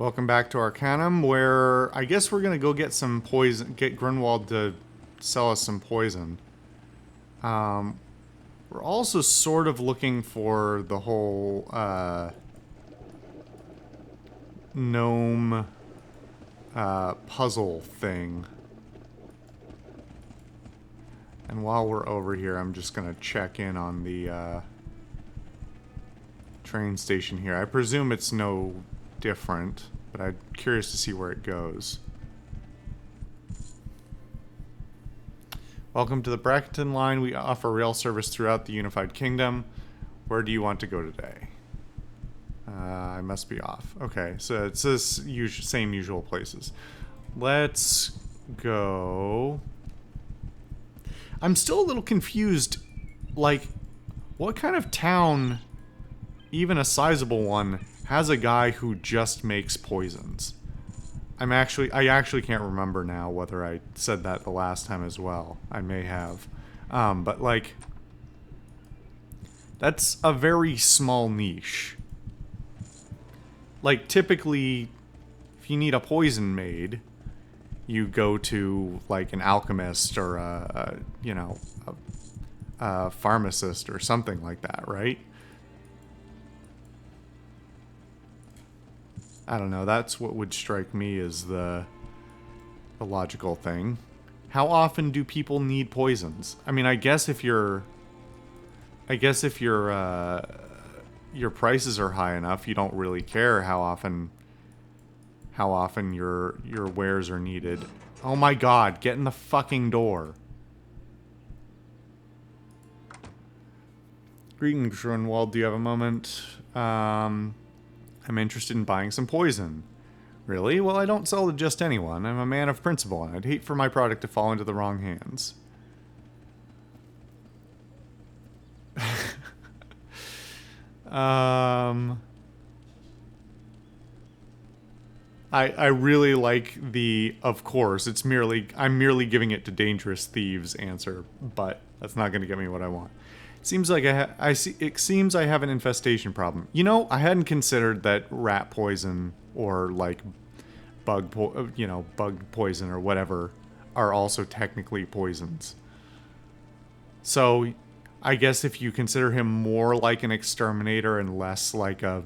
Welcome back to Arcanum, where I guess we're gonna go get some poison, get Grunwald to sell us some poison. We're also sort of looking for the whole, gnome, puzzle thing. And while we're over here, I'm just gonna check in on the, train station here. I presume it's no different, but I'm curious to see where it goes. Welcome to the Brackenton line. We offer rail service throughout the Unified Kingdom. Where do you want to go today? I must be off. Okay, so it's this same usual places. Let's go. I'm still a little confused. Like, what kind of town, even a sizable one, has a guy who just makes poisons? I actually can't remember now whether I said that the last time as well. I may have. But like, that's a very small niche. Like, typically, if you need a poison made, you go to like an alchemist or a pharmacist or something like that, right? I don't know, that's what would strike me as the logical thing. How often do people need poisons? I mean, I guess if your prices are high enough, you don't really care how often your wares are needed. Oh my god, get in the fucking door. Greetings, Grunwald. Do you have a moment? I'm interested in buying some poison. Really? Well, I don't sell to just anyone. I'm a man of principle, and I'd hate for my product to fall into the wrong hands. I really like the, of course, I'm merely giving it to dangerous thieves answer, but that's not going to get me what I want. Seems like it seems I have an infestation problem. You know, I hadn't considered that rat poison or like bug poison or whatever are also technically poisons. So, I guess if you consider him more like an exterminator and less like a,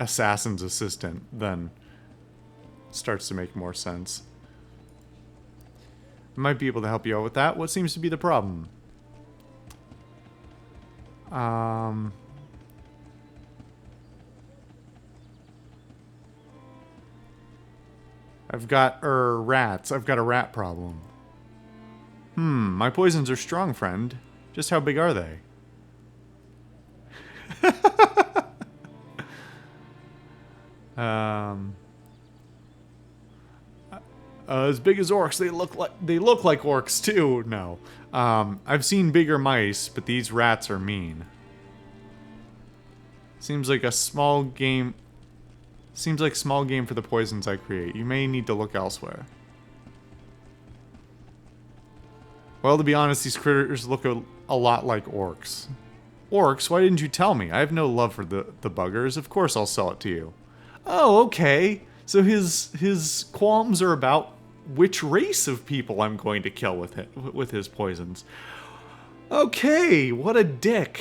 assassin's assistant, then it starts to make more sense. I might be able to help you out with that. What seems to be the problem? I've got, rats. I've got a rat problem. My poisons are strong, friend. Just how big are they? As big as orcs. They look like orcs too. No. I've seen bigger mice, but these rats are mean. Seems like small game for the poisons I create. You may need to look elsewhere. Well, to be honest, these critters look a lot like orcs. Orcs? Why didn't you tell me? I have no love for the buggers. Of course I'll sell it to you. Oh, okay. So his qualms are about which race of people I'm going to kill with his poisons. Okay, what a dick.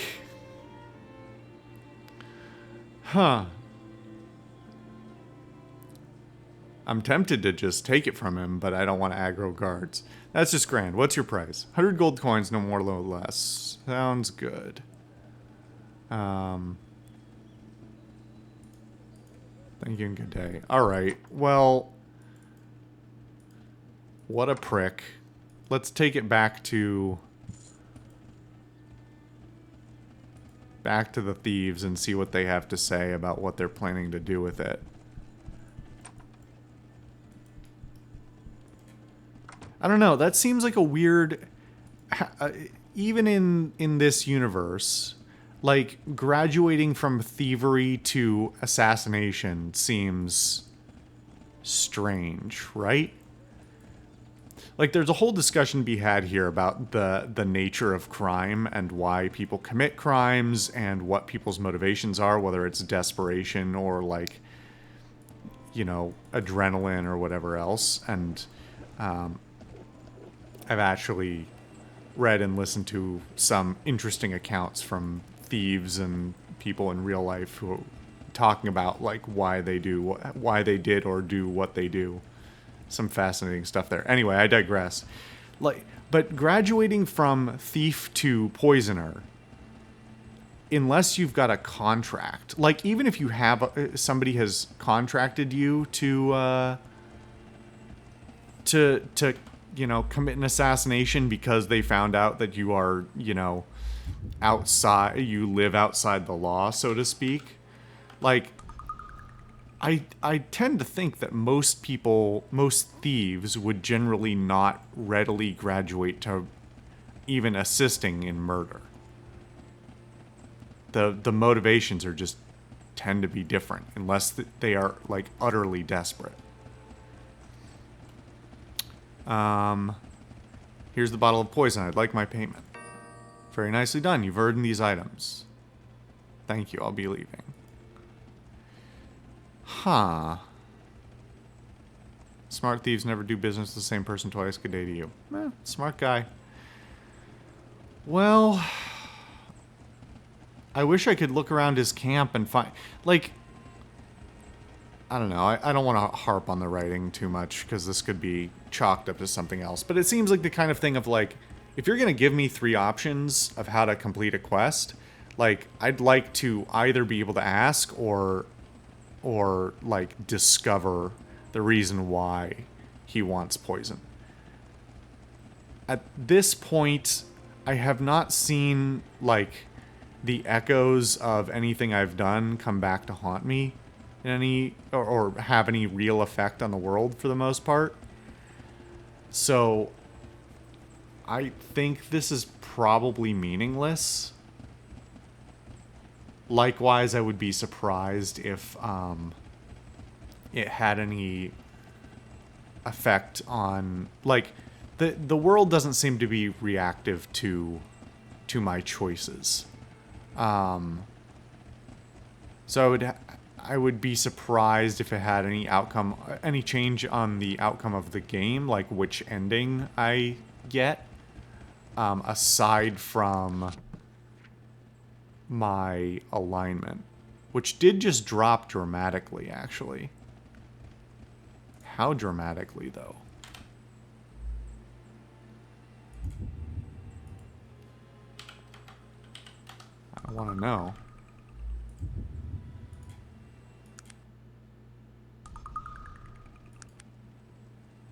Huh. I'm tempted to just take it from him, but I don't want to aggro guards. That's just grand. What's your price? 100 gold coins, no more, no less. Sounds good. Thank you and good day. Alright, well, what a prick. Let's take it back to the thieves and see what they have to say about what they're planning to do with it. I don't know, that seems like a weird, even in this universe, like, graduating from thievery to assassination seems strange, right? Like, there's a whole discussion to be had here about the nature of crime and why people commit crimes and what people's motivations are, whether it's desperation or, like, you know, adrenaline or whatever else. And I've actually read and listened to some interesting accounts from thieves and people in real life who talking about like why they did or do what they do. Some fascinating stuff there. Anyway, I digress. But graduating from thief to poisoner, unless you've got a contract, like even if you have somebody has contracted you to you know, commit an assassination because they found out that you are, you know, you live outside the law, so to speak. Like, I tend to think that most thieves would generally not readily graduate to even assisting in murder. The motivations are just tend to be different unless they are like utterly desperate. Here's the bottle of poison. I'd like my payment. Very nicely done. You've earned these items. Thank you. I'll be leaving. Huh. Smart thieves never do business with the same person twice. Good day to you. Smart guy. Well, I wish I could look around his camp and find... Like, I don't know. I don't want to harp on the writing too much because this could be chalked up to something else. But it seems like the kind of thing of like, if you're going to give me 3 options of how to complete a quest, like, I'd like to either be able to ask or like discover the reason why he wants poison. At this point, I have not seen like the echoes of anything I've done come back to haunt me in any or have any real effect on the world for the most part. So I think this is probably meaningless. Likewise, I would be surprised if it had any effect on, like, the world doesn't seem to be reactive to my choices. So I would be surprised if it had any change on the outcome of the game, like which ending I get, aside from my alignment, which did just drop dramatically, actually. How dramatically, though? I want to know.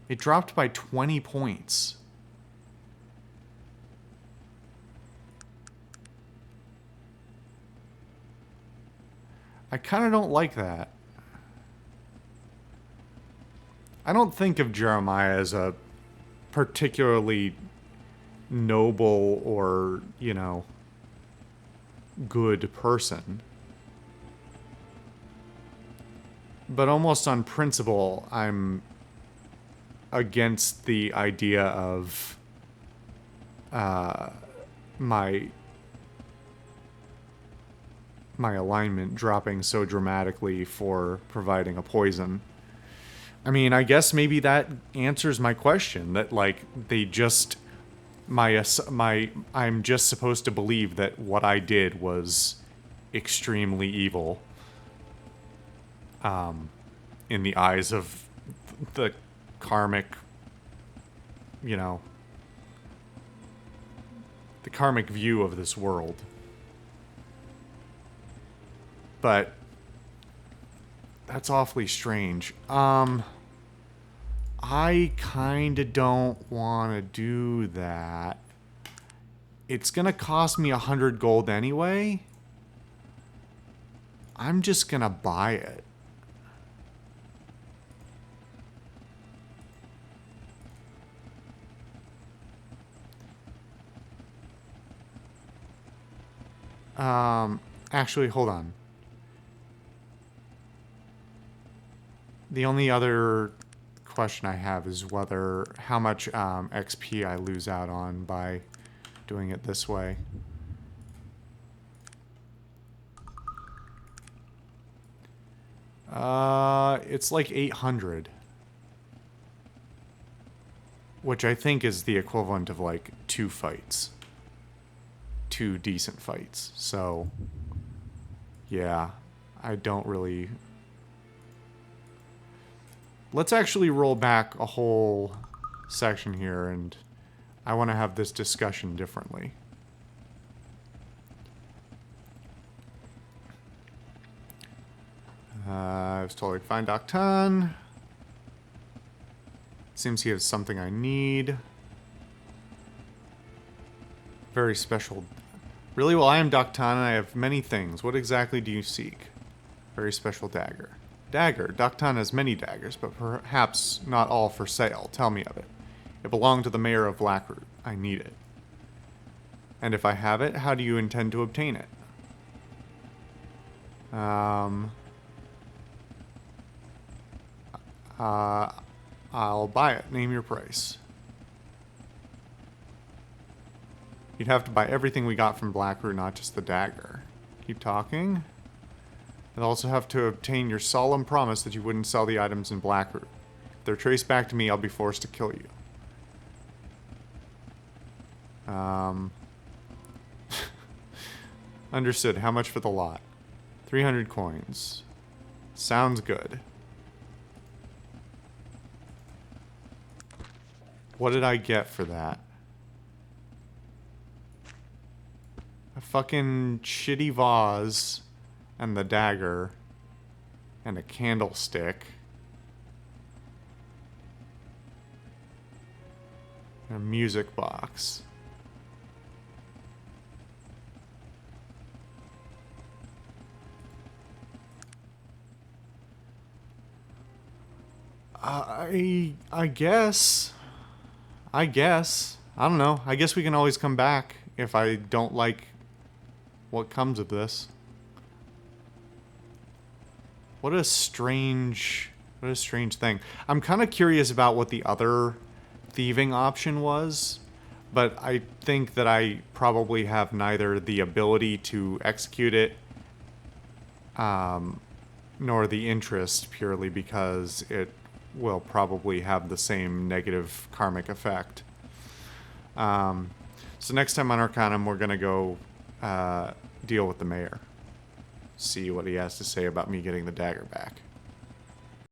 It dropped by 20 points. I kind of don't like that. I don't think of Jeremiah as a particularly noble or, you know, good person. But almost on principle, I'm against the idea of my alignment dropping so dramatically for providing a poison. I mean, I guess maybe that answers my question, that like they just I'm just supposed to believe that what I did was extremely evil in the eyes of the karmic, you know, the karmic view of this world. But that's awfully strange. I kind of don't want to do that. It's going to cost me 100 gold anyway. I'm just going to buy it. Actually, hold on. The only other question I have is how much XP I lose out on by doing it this way. It's like 800. Which I think is the equivalent of like 2 fights. 2 decent fights. So, yeah, I don't really... Let's actually roll back a whole section here, and I want to have this discussion differently. I was told I'd find Octan. Seems he has something I need. Very special. Really? Well, I am Doctan and I have many things. What exactly do you seek? Very special dagger. Dagger. Doctan has many daggers, but perhaps not all for sale. Tell me of it. It belonged to the mayor of Blackroot. I need it. And if I have it, how do you intend to obtain it? I'll buy it. Name your price. You'd have to buy everything we got from Blackroot, not just the dagger. Keep talking. I'd also have to obtain your solemn promise that you wouldn't sell the items in Blackroot. If they're traced back to me, I'll be forced to kill you. Understood. How much for the lot? 300 coins. Sounds good. What did I get for that? A fucking shitty vase and the dagger and a candlestick and a music box. I guess. I don't know. I guess we can always come back if I don't like what comes of this. What a strange thing. I'm kind of curious about what the other thieving option was, but I think that I probably have neither the ability to execute it, nor the interest, purely because it will probably have the same negative karmic effect. So next time on Arcanum, we're going to go deal with the mayor. See what he has to say about me getting the dagger back.